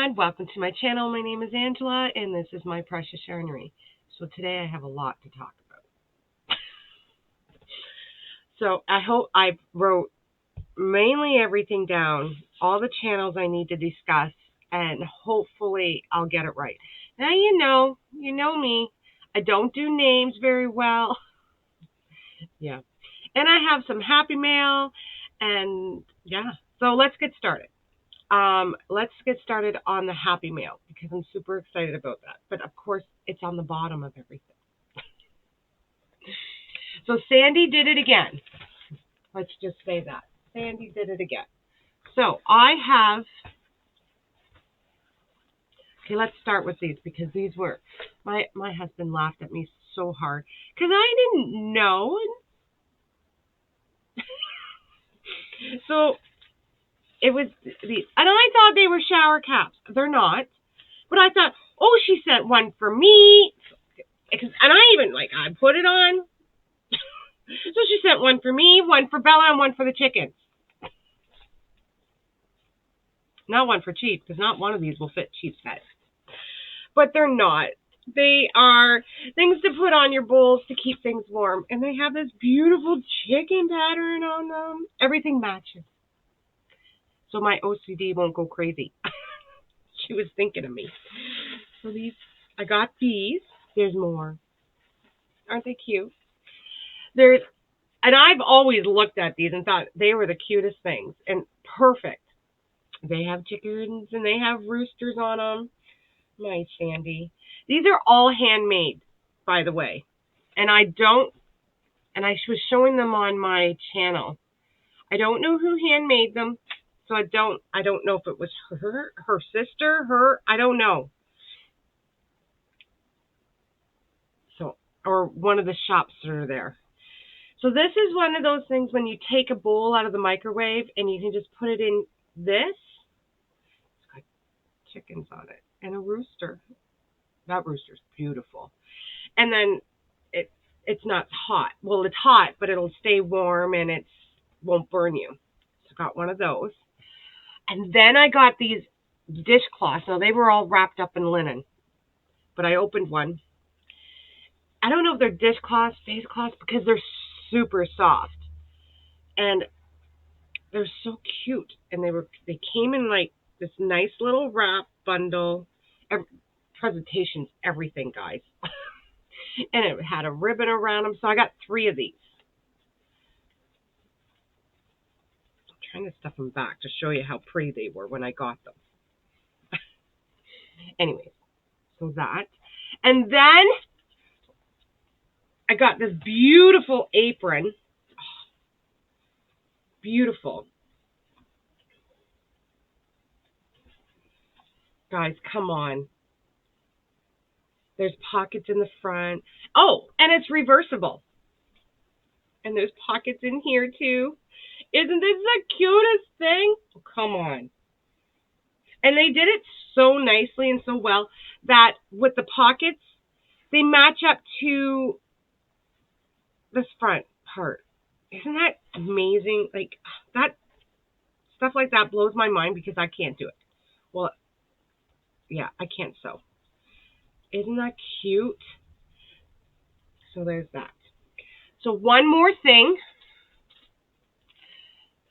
everyone. Welcome to my channel. My name is Angela, and this is my precious yarnery. So today I have a lot to talk about. So I hope I wrote mainly everything down, all the channels I need to discuss, and hopefully I'll get it right. Now you know me. I don't do names very well. Yeah. And I have some happy mail, and yeah. So let's get started. Let's get started on the happy mail because I'm super excited about that. But of course, it's on the bottom of everything. So Sandy did it again. Let's just say that. Sandy did it again. So I have, okay, let's start with these because these were, my husband laughed at me so hard because I didn't know. So it was these, and I thought they were shower caps. They're not. But I thought, oh, she sent one for me. And I put it on. So she sent one for me, one for Bella, and one for the chickens. Not one for Chief, because not one of these will fit Chief's head. But they're not. They are things to put on your bowls to keep things warm. And they have this beautiful chicken pattern on them. Everything matches. So my OCD won't go crazy. She was thinking of me. So I got these. There's more. Aren't they cute? And I've always looked at these and thought they were the cutest things and perfect. They have chickens and they have roosters on them. My Sandy. These are all handmade, by the way. And I was showing them on my channel. I don't know who handmade them. So I don't know if it was her sister, I don't know. So, or one of the shops that are there. So this is one of those things when you take a bowl out of the microwave and you can just put it in this. It's got chickens on it and a rooster. That rooster's beautiful. And then it's not hot. Well, it's hot, but it'll stay warm and it won't burn you. So I got one of those. And then I got these dishcloths. Now they were all wrapped up in linen, but I opened one. I don't know if they're dishcloths, face cloths, because they're super soft. And they're so cute. And they came in like this nice little wrap bundle. Presentations, everything, guys. And it had a ribbon around them. So I got 3 of these. I'm trying to stuff them back to show you how pretty they were when I got them. Anyways, so that. And then I got this beautiful apron. Oh, beautiful. Guys, come on. There's pockets in the front. Oh, and it's reversible. And there's pockets in here too. Isn't this the cutest thing? Oh, come on. And they did it so nicely and so well that with the pockets, they match up to this front part. Isn't that amazing? Like, that stuff like that blows my mind because I can't do it. Well, yeah, I can't sew. Isn't that cute? So there's that. So one more thing.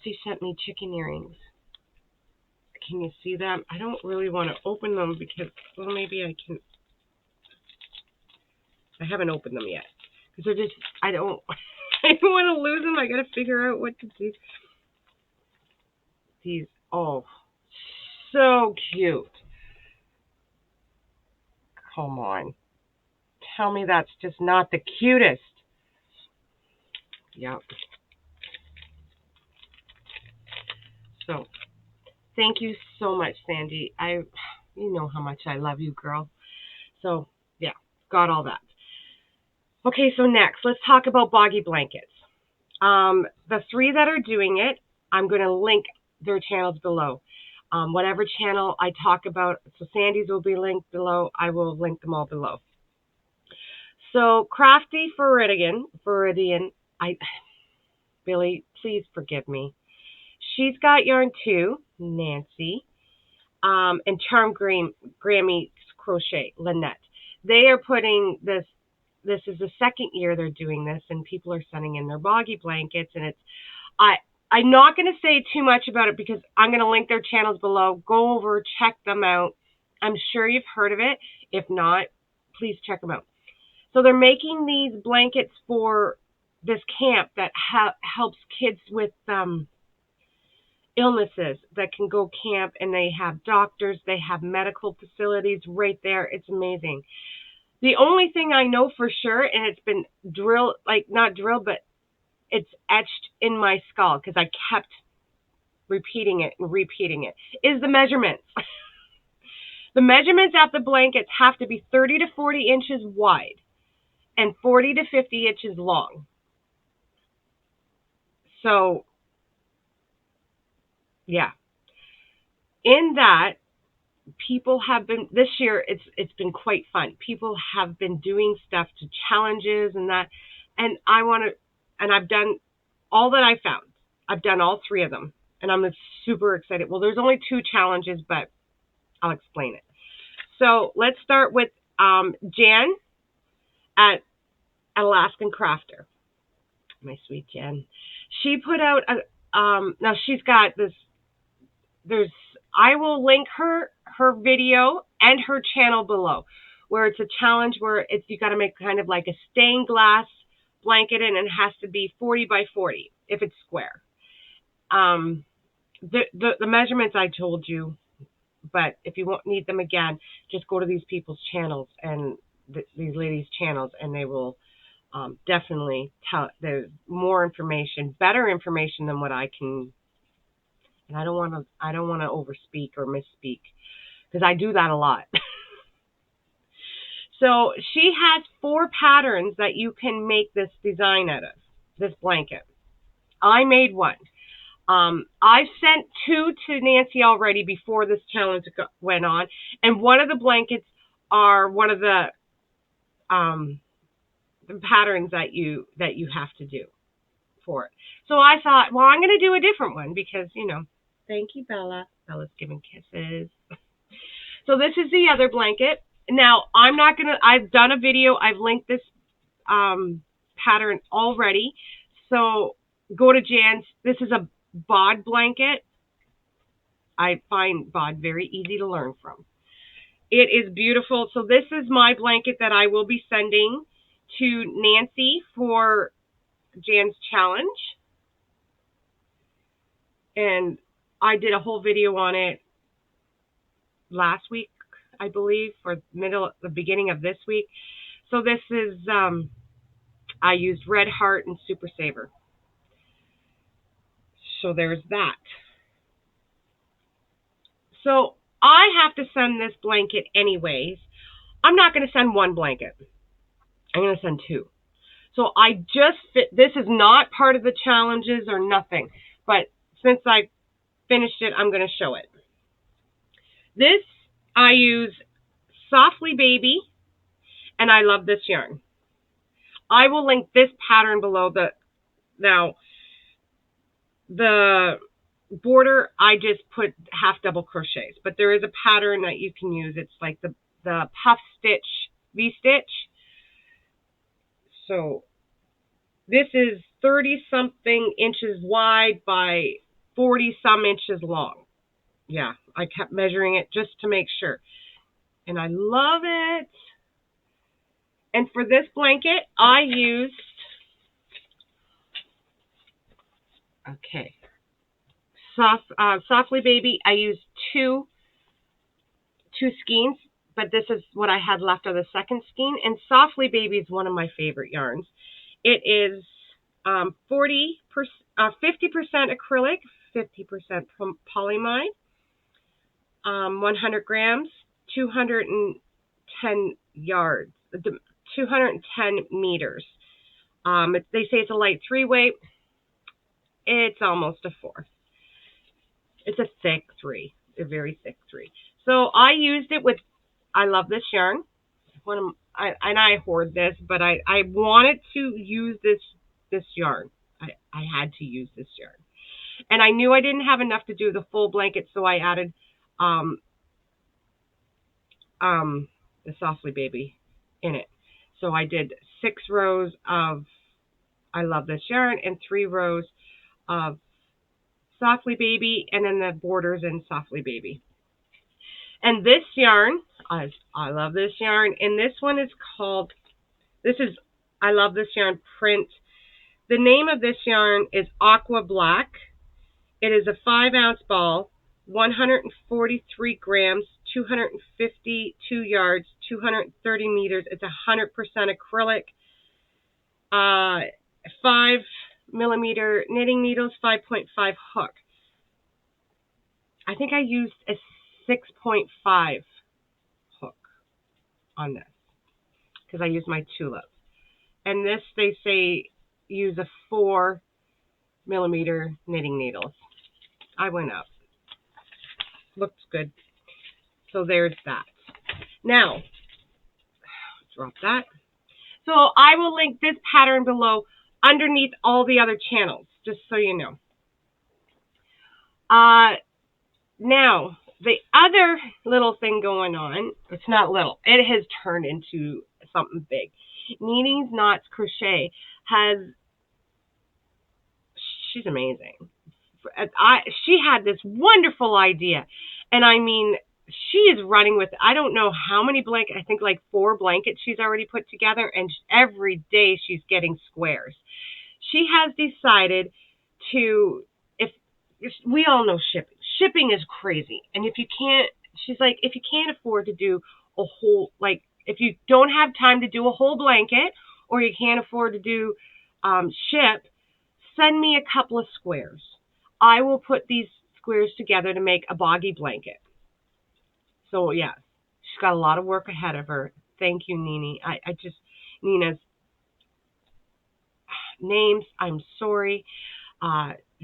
She sent me chicken earrings. Can you see them? I don't really want to open them because, well, maybe I can. I haven't opened them yet. Because they're just, I don't want to lose them. I got to figure out what to do. These, oh, so cute. Come on. Tell me that's just not the cutest. Yep. So, thank you so much, Sandy. You know how much I love you, girl. So, yeah, got all that. Okay, so next, let's talk about Boggy blankets. The 3 that are doing it, I'm going to link their channels below. Whatever channel I talk about, so Sandy's will be linked below. I will link them all below. So Crafty Floridian, Billy, please forgive me. She's got yarn too, Nancy. and Grammy Crochet, Lynette. They are putting this. This is the second year they're doing this, and people are sending in their Boggy blankets, and it's I'm not going to say too much about it because I'm going to link their channels below. Go over, check them out. I'm sure you've heard of it. If not, please check them out. So they're making these blankets for this camp that helps kids with illnesses that can go camp, and they have doctors, they have medical facilities right there. It's amazing. The only thing I know for sure, and it's been drilled, like not drilled, but it's etched in my skull because I kept repeating it and repeating it, is the measurements. The measurements of the blankets have to be 30 to 40 inches wide and 40 to 50 inches long. So, yeah. In that, people have been, this year it's been quite fun. People have been doing stuff to challenges and that, and I've done all that I found. I've done all 3 of them, and I'm super excited. Well, there's only 2 challenges, but I'll explain it. So let's start with Jan at Alaskan Crafter. My sweet Jan. She put out now she's got this. I will link her video and her channel below, where it's a challenge where you got to make kind of like a stained glass blanket, and it has to be 40 by 40 if it's square. The measurements I told you, but if you won't need them again, just go to these people's channels and these ladies' channels, and they will definitely tell. There's more information, better information than what I can. And I don't want to overspeak or misspeak because I do that a lot. So she has 4 patterns that you can make this design out of, this blanket. I made one. I sent 2 to Nancy already before this challenge went on, and one of the blankets are one of the patterns that you have to do for it. So I thought, well, I'm going to do a different one because, thank you, Bella. Bella's giving kisses. So this is the other blanket. Now, I've done a video. I've linked this pattern already. So go to Jan's. This is a bod blanket. I find bod very easy to learn from. It is beautiful. So this is my blanket that I will be sending to Nancy for Jan's challenge. And I did a whole video on it last week, I believe, or the beginning of this week. So this is, I used Red Heart and Super Saver. So there's that. So I have to send this blanket anyways. I'm not going to send 1 blanket. I'm going to send 2. So this is not part of the challenges or nothing, but since I finished it, I'm going to show it. This, I use Softly Baby, and I love this yarn. I will link this pattern below. Now, the border, I just put half double crochets, but there is a pattern that you can use. It's like the puff stitch, V-stitch. So this is 30-something inches wide by 40-some inches long. Yeah, I kept measuring it just to make sure. And I love it. And for this blanket, I used, Softly Baby. I used two skeins, but this is what I had left of the second skein. And Softly Baby is one of my favorite yarns. It is 50% acrylic, 50% polyamide, 100 grams, 210 yards, 210 meters. They say it's a light 3-weight. It's almost a 4. It's a thick 3, a very thick 3. So I used it with, I love this yarn. I hoard this, but I wanted to use this yarn. I had to use this yarn. And I knew I didn't have enough to do the full blanket, so I added the Softly Baby in it. So I did 6 rows of I Love This Yarn and 3 rows of Softly Baby, and then the borders in Softly Baby. And this yarn, I love this yarn, and this one is called, this is I Love This Yarn print. The name of this yarn is Aqua Black. It is a 5-ounce ball, 143 grams, 252 yards, 230 meters. It's 100% acrylic. 5mm knitting needles, 5.5 hook. I think I used a 6.5 hook on this because I used my tulip. And this, they say, use a 4mm knitting needles. I went up. Looks good. So there's that. Now, drop that. So I will link this pattern below underneath all the other channels, just so you know. Now, the other little thing going on, it's not little, it has turned into something big. Nini's Knots Crochet she's amazing. She had this wonderful idea, and I mean, she is running with, I don't know how many blankets, I think like 4 blankets she's already put together, and every day she's getting squares. She has decided to, if we all know shipping is crazy, and if you can't, she's like, if you can't afford to do a whole, like, if you don't have time to do a whole blanket, or you can't afford to do ship, send me a couple of squares. I will put these squares together to make a Boggy blanket. So yeah, she's got a lot of work ahead of her. Thank you, Nini. I just, Nina's names, I'm sorry.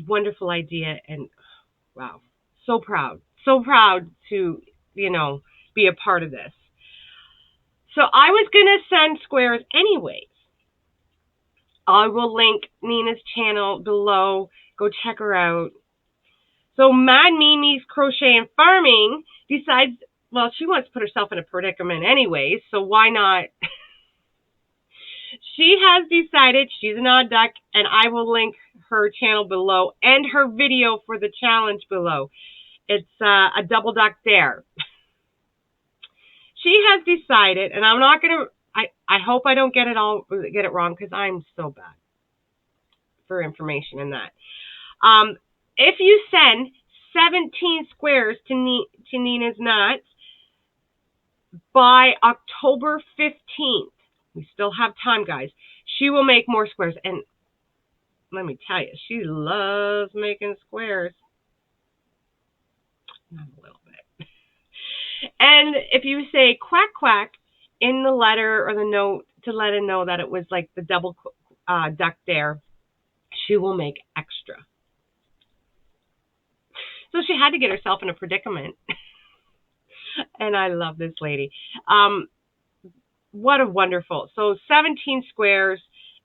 Wonderful idea, and wow, so proud to, you know, be a part of this. So I was gonna send squares anyways. I will link Nina's channel below. Go check her out. So Mad Mimi's Crochet and Farming decides, well, she wants to put herself in a predicament anyways, so why not? She has decided she's an odd duck, and I will link her channel below and her video for the challenge below. It's a double duck dare. She has decided, and I'm not gonna. I hope I don't get it wrong, because I'm so bad for information in that. If you send 17 squares to Nina's Knots by October 15th, we still have time, guys, she will make more squares. And let me tell you, she loves making squares. Not a little bit. And if you say quack quack in the letter or the note to let her know that it was like the double duck dare, she will make extra. So she had to get herself in a predicament. And I love this lady. What a wonderful. So 17 squares,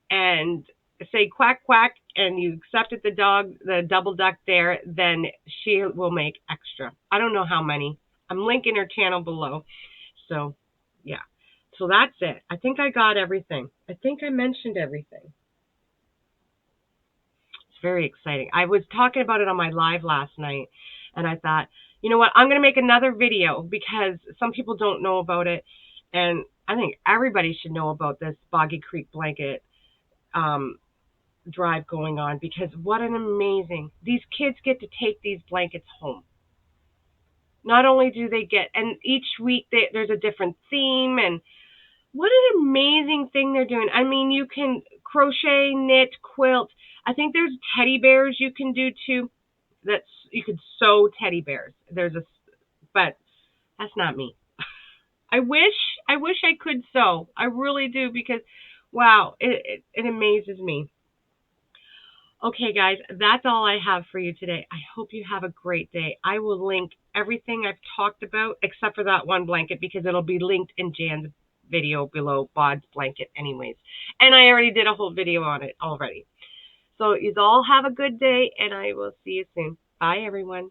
and say quack quack, and you accepted the double duck dare, then she will make extra. I don't know how many. I'm linking her channel below. So yeah. So that's it. I think I got everything. I think I mentioned everything. It's very exciting. I was talking about it on my live last night, and I thought, you know what, I'm going to make another video because some people don't know about it, and I think everybody should know about this Boggy Creek blanket drive going on, because what an amazing, these kids get to take these blankets home. Not only do they get, and each week there's a different theme, and what an amazing thing they're doing. I mean, you can crochet, knit, quilt. I think there's teddy bears you can do too. You could sew teddy bears. But that's not me. I wish I could sew. I really do, because wow, it amazes me. Okay, guys, that's all I have for you today. I hope you have a great day. I will link everything I've talked about, except for that one blanket, because it'll be linked in Jan's video below, Bod's blanket anyways. And I already did a whole video on it already. So you all have a good day, and I will see you soon. Bye, everyone.